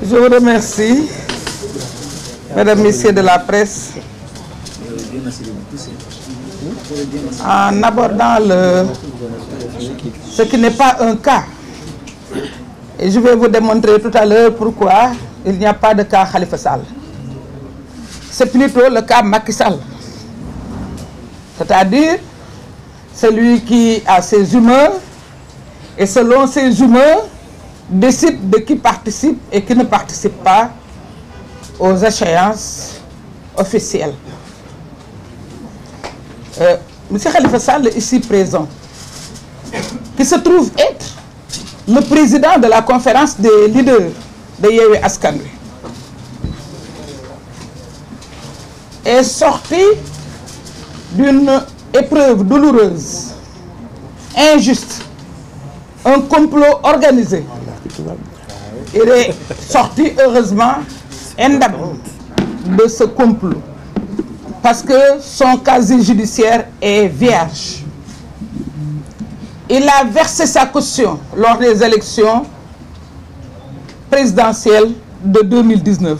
Je vous remercie, mesdames, messieurs de la presse, en abordant ce qui n'est pas un cas. Et je vais vous démontrer tout à l'heure pourquoi il n'y a pas de cas Khalifa Sall. C'est plutôt le cas Macky Sall. C'est-à-dire celui qui a ses humeurs et selon ses humeurs décide de qui participe et qui ne participe pas aux échéances officielles. Monsieur Khalifa Sall, ici présent, qui se trouve être le président de la conférence des leaders de Yewwi Askan Wi, est sorti d'une épreuve douloureuse, injuste, un complot organisé. Il est sorti heureusement indemne de ce complot parce que son casier judiciaire est vierge. Il a versé sa caution lors des élections présidentielles de 2019.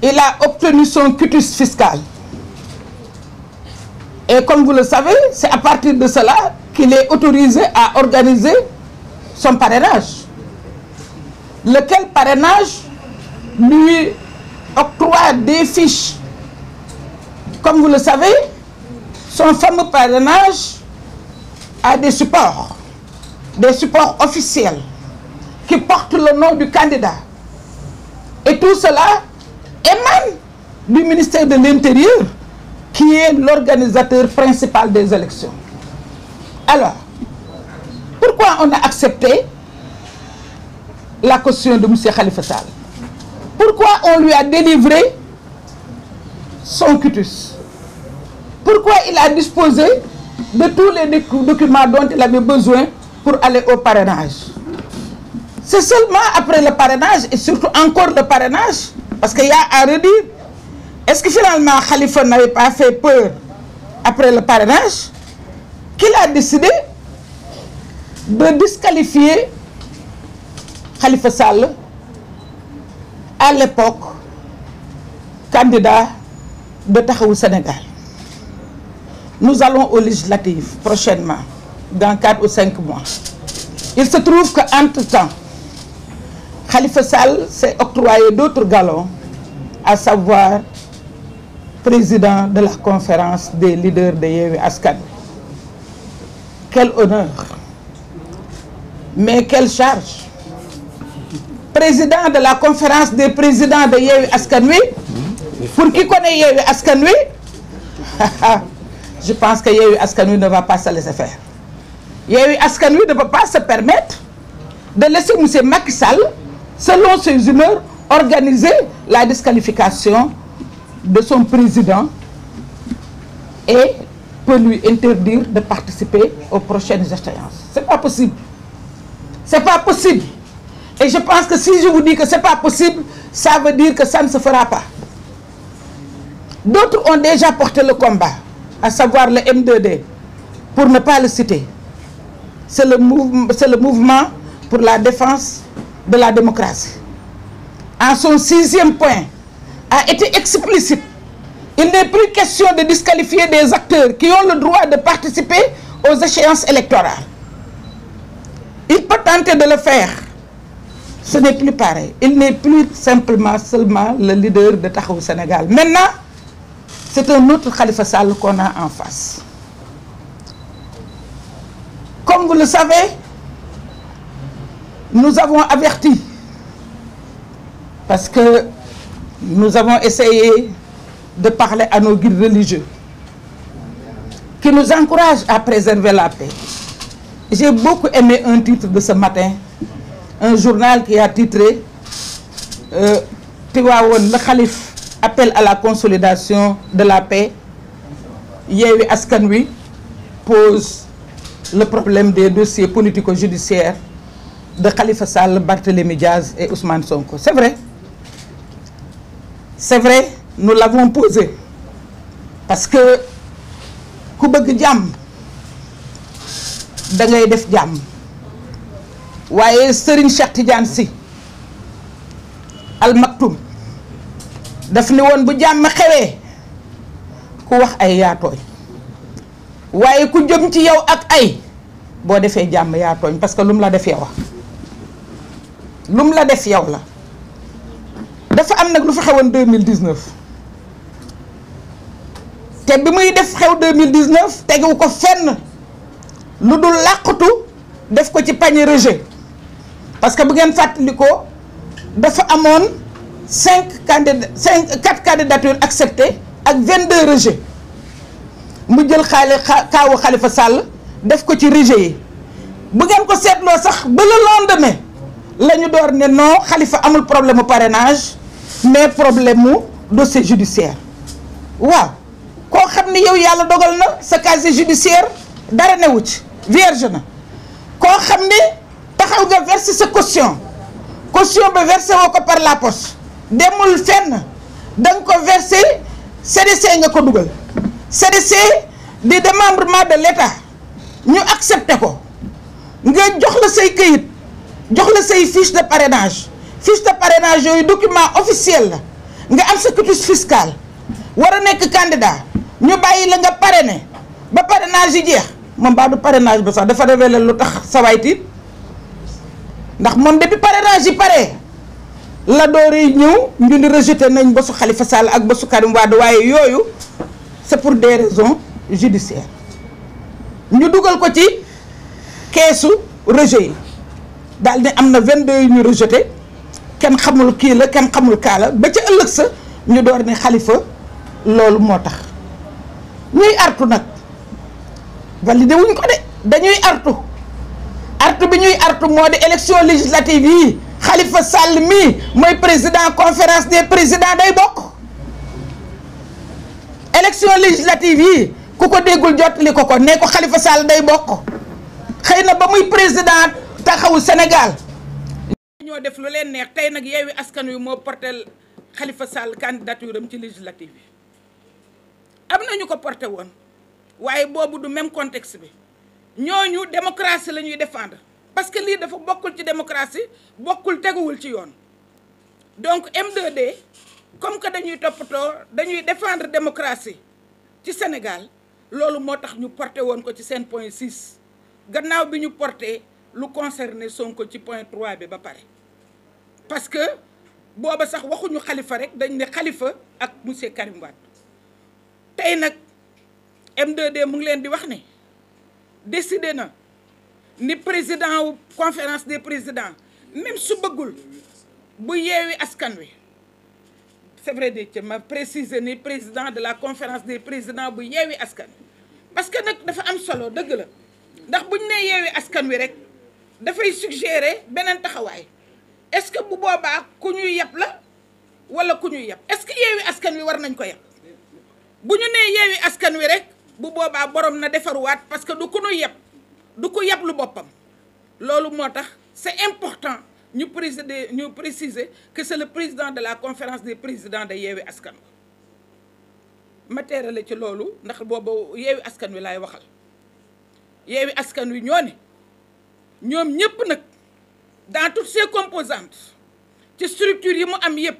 Il a obtenu son quitus fiscal. Et comme vous le savez, c'est à partir de cela qu'il est autorisé à organiser son parrainage. Lequel parrainage lui octroie des fiches. Comme vous le savez, son fameux parrainage a des supports officiels qui portent le nom du candidat. Et tout cela émane du ministère de l'Intérieur, qui est l'organisateur principal des élections. Alors, pourquoi on a accepté la caution de M. Khalifa Sall? Pourquoi on lui a délivré son quitus? Pourquoi il a disposé de tous les documents dont il avait besoin pour aller au parrainage? C'est seulement après le parrainage et surtout encore le parrainage, parce qu'il y a à redire, est-ce que finalement Khalifa n'avait pas fait peur après le parrainage, qu'il a décidé de disqualifier Khalifa Sall, à l'époque candidat de Taxawu Sénégal. Nous allons aux législatives prochainement, dans 4 ou 5 mois. Il se trouve qu'entre-temps, Khalifa Sall s'est octroyé d'autres galons, à savoir président de la conférence des leaders de Yewwi Askan Wi. Quel honneur, mais quelle charge. Président de la conférence des présidents de Yewwi Askan Wi, pour qui connaît Yewwi Askan Wi, je pense que Yewwi Askan Wi ne va pas se laisser faire. Yewwi Askan Wi ne peut pas se permettre de laisser M. Macky Sall, selon ses humeurs, organiser la disqualification de son président et peut lui interdire de participer aux prochaines échéances. C'est pas possible. C'est pas possible. Et je pense que si je vous dis que c'est pas possible, ça veut dire que ça ne se fera pas. D'autres ont déjà porté le combat, à savoir le M2D, pour ne pas le citer. C'est le mouvement pour la défense de la démocratie. En son 6e point, a été explicite. Il n'est plus question de disqualifier des acteurs qui ont le droit de participer aux échéances électorales. Il peut tenter de le faire. Ce n'est plus pareil. Il n'est plus seulement le leader de Taxawu Sénégal. Maintenant, c'est un autre Khalifa Sall qu'on a en face. Comme vous le savez, nous avons averti, parce que nous avons essayé de parler à nos guides religieux, qui nous encouragent à préserver la paix. J'ai beaucoup aimé un titre de ce matin, un journal qui a titré Tivaouane, le Khalife appelle à la consolidation de la paix. Yewwi Askan Wi pose le problème des dossiers politico-judiciaires de Khalifa Sall, Barthélémy Diaz et Ousmane Sonko. C'est vrai. C'est vrai, nous l'avons posé. Parce que ku bëgg jàmm da ngay def jàmm. waaye Serigne Cheikh Tidiane Sy Al Maktoum daf ni woon bu jàmm xewee ku wax ay yaa tooñ waaye ku jëm ci yow ak ay boo defee jàmm yaa tooñ parce que lu mu la def yow lu mu la def yow la. dafa am nag lu fa xewoon 2019 te bi muy def xew 2019 tegewu ko fenn lu dul làqatu def ko ci panier rejet parce que bu ngeen fàttalikoo dafa amoon 4 candidatures acceptées ak 22 rejets mu jël kaawu Khalifa Sall def ko ci rejet yi bu ngeen ko seetloo sax ba le lendemain la ñu door ne non Khalifa amul problème mu parrainage mais problème mu dossier judiciaire waaw koo xam ni yow yàlla dogal na sa casier judiciaire dara newu ci vierge na koo xam ni taxaw nga verser sa caution ba versé woo ko par la poste demul fenn da nga ko versé CDC nga ko dugal CDC di démembrement de l'État ñu accepté ko nga jox la say këyit jox la say fiche de parrainage yooyu document officiel la nga am sa quitus fiscal war a nekk candidat ñu bàyyi la nga parrainé ba parrainage yi jeex moom baa du parrainage ba sax dafa révélé lu tax sawaay tiit ndax moom depuis parrainage yi pare la dooree ñëw ñu ni rejeté nañ bésu Khalifa Sall ak bésu Karim Wade waaye yooyu c'est pour des raisons judiciaires ñu dugal ko ci keesu rejet yi daal ne am na 22 yu ñu rejeté kenn xamul kii la kenn xamul kaa la ba ca ëllëg sa ñu door ne Khalifa loolu moo tax ñuy artu nag validé wuñ ko de dañuy artu bi ñuy artu moo di élection législative yi Khalifa Sall mii mooy président conférence des présidents day bokk élection législative yi ku ko déggul jottali ko ne ko Khalifa Sall day bokk xëy na ba muy président taxawu Sénégal ñoo def lu leen neex tey nag Yewwi Askan Wi moo porté Khalifa Sall candidature am ci législative yi am nañu ko porté woon waaye boobu du même contexte bi ñooñu démocratie la ñuy défendre parce que lii dafa bokkul ci démocratie bokkul teguwul ci yoon donc M2D comme que dañuy toppatoo dañuy défendre démocratie ci Sénégal loolu moo tax ñu porté woon ko ci seen point 6 gannaaw bi ñu porté lu concerné Sonko ci point 3 bi ba pare parce que booba sax waxuñu Khalifa rek dañ ne Khalifa ak monsieur Karim Wade tey nag M2D mu ngi leen di wax ne décidé na ni président wu conférence des présidents même su bëggul bu Yewwi Askan Wi c'est vrai de ma préciser ni président de la conférence des présidents bu Yewwi Askan Wi parce que nag dafa am solo dëgg la ndax buñ nee Yewwi Askan Wi rek dafay suggérer beneen taxawaay est-ce que bu boobaa ku ñuy yeb la wala ku ñuy yeb est-ce que Yewwi Askan Wi war nañ ko yeb bu ñu nee Yewwi Askan Wi rek bu boobaa borom na defaruwaat parce que du ku ñuy yeb du ko yeb lu boppam loolu moo tax c'est important ñu préciser que c'est le président de la conférence des présidents de Yewwi Askan Wi ma teerale ci loolu ndax boobu Yewwi Askan Wi laay waxal Yewwi Askan Wi ñoo ne ñoom ñëpp nag dans toutes ses composantes ci structure yi mu am yëpp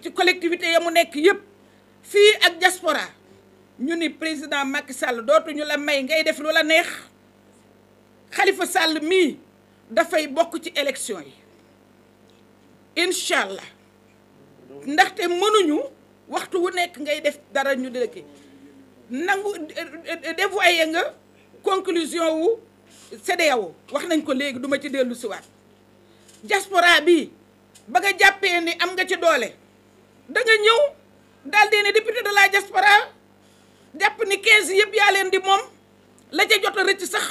ci collectivité ya mu nekk yëpp fii ak diaspora ñu ni président Macky Sall dootuñu la may ngay def lu la neex Khalifa Sall mii dafay bokk ci élection yi incha allah ndaxte mënuñu waxtu wu nekk ngay def dara ñu dëkk nangu dévoyé nga conclusion wu CEDEAO wax nañ ko léegi duma ci dellu siwaat diaspora bi ba nga jàppee ni am nga ci doole da nga ñëw daal di ne député de la diaspora jàpp ni 15 yëpp yaa leen di moom la ca jot a rëcc sax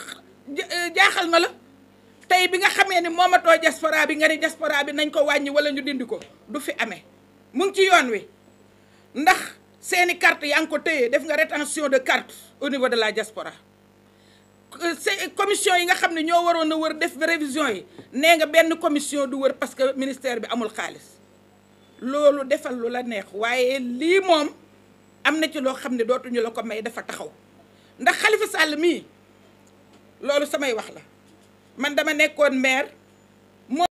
jaaxal na la tey bi nga xamee ni moomatoo diaspora bi nga ni diaspora bi nañ ko wàññi wala ñu dindi ko du fi amee mu ngi ci yoon wi ndax seeni carte yaa ngi ko téye def nga rétention de carte au niveau de la diaspora commission yi nga xam ne ñoo waroon a wër def révision yi nee nga benn commission du wër parce que ministère bi amul xaalis loolu defal lu la neex waaye lii moom am na ci loo xam ne dootuñu la ko may dafa taxaw ndax Khalifa Sall mii loolu samay wax la man dama nekkoon maire